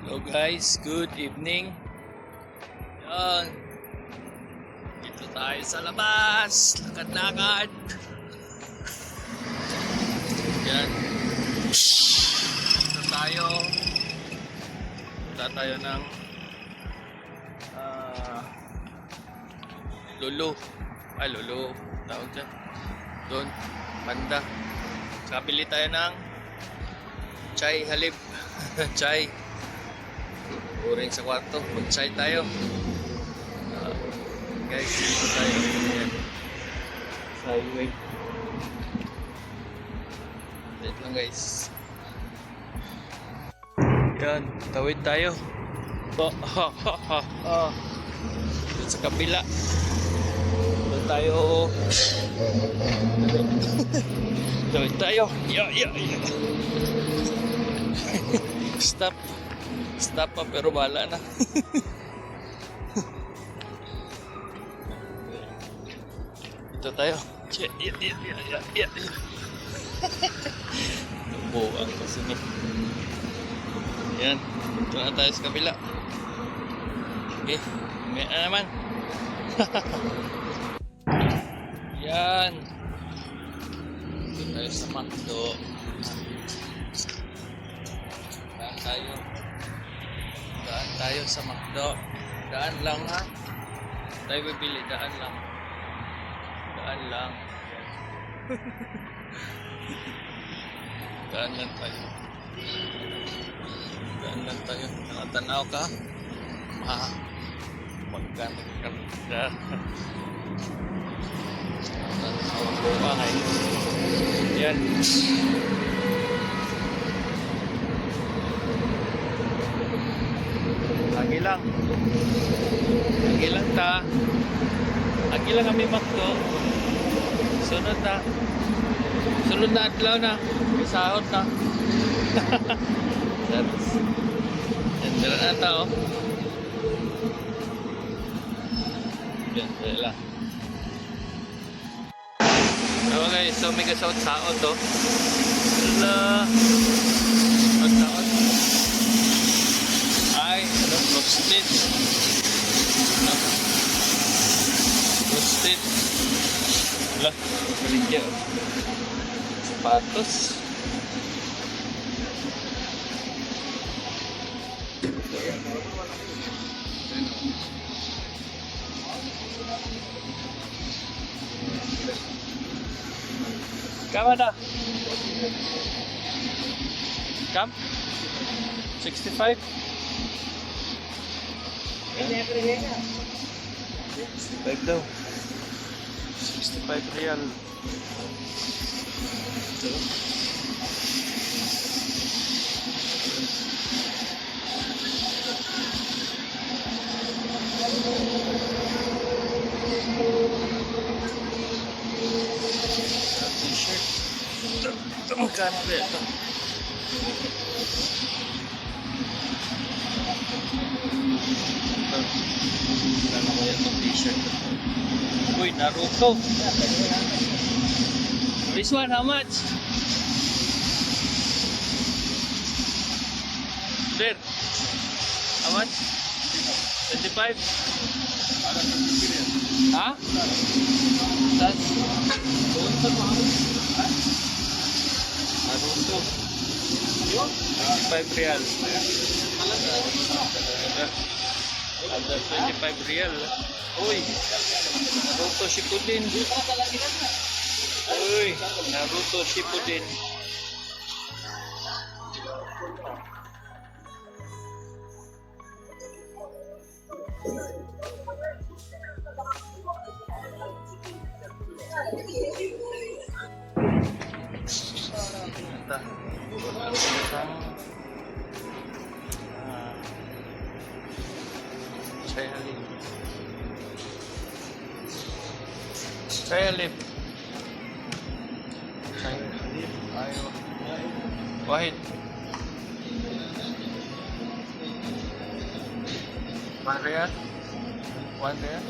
Hello guys, good evening. Yan. Dito tayo sa labas. Lakad-lakad. Yan. Dito tayo. Punta tayo ng Lolo. Lolo. Tawag dyan. Doon. Banda. Kabili tayo ng chai halib. Chai. Uring sa kwarto, mag-chai tayo. Guys, dito tayo. Ayan. Sa highway. Wait lang guys. Yan, tawid tayo. Doon sa kabila. Doon tayo. Tawid tayo. Stop. Stop pa pero wala na. Ito tayo. Buang kasi ni. Yan. Ito na tayo sa kabila. Okay. May na naman. Yan. Ito tayo sa McDo. Daan tayo sa McDo. Daan lang ha. Tayo bibili. Daan lang. Daan lang. Daan lang tayo. Daan lang tayo. Nakatanaw ka. Magkano ka. Nakatanaw ko ka ngayon. Yan. Lagi lang. Lagi lang ta. Lagi lang kami McDo. Sunod na. Sunod na adlaw na. May sahod na. Yan, dala na ta oh. Yan, dala lang. Okay, so may kasahod-sahod oh. Wala. Sahod-sahod. Roasted. Roasted. Lah, kerja. Sapatos. Kamu dah? Kam? 65? 65 daw. 65 real. T-shirt. Ito magkano ba ito? Ano ba itong t-shirt? Uy, Naruto. This one, how much? There. How much? 25? Ha? Tas? Naruto. 25 real. Ada 25 real. Uy, Naruto Shippuden. Uy, Naruto Shippuden. Ito. Chai halib. Chai halib. Chai halib. Ayo. Wahid. One real. One real.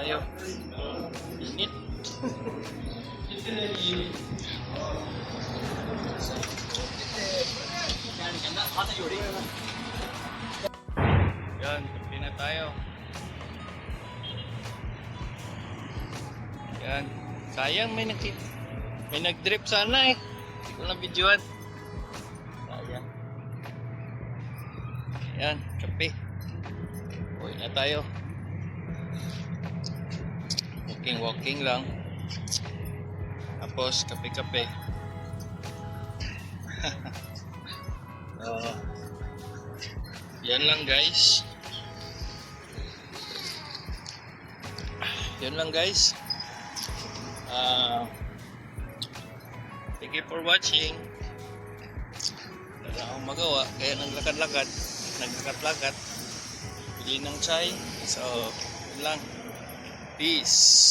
tayo. Init. Yan, kape na tayo. Yan. Sayang may nag-drip sana eh. Hindi ko na videoan. Sayang. Yan, kape. Uwi na tayo. Walking lang. Tapos kape-kape. Yan lang guys. Yan lang guys. Thank you for watching. Wala akong magawa kaya naglakad-lakad. Bili ng chai. So, yun lang. Peace.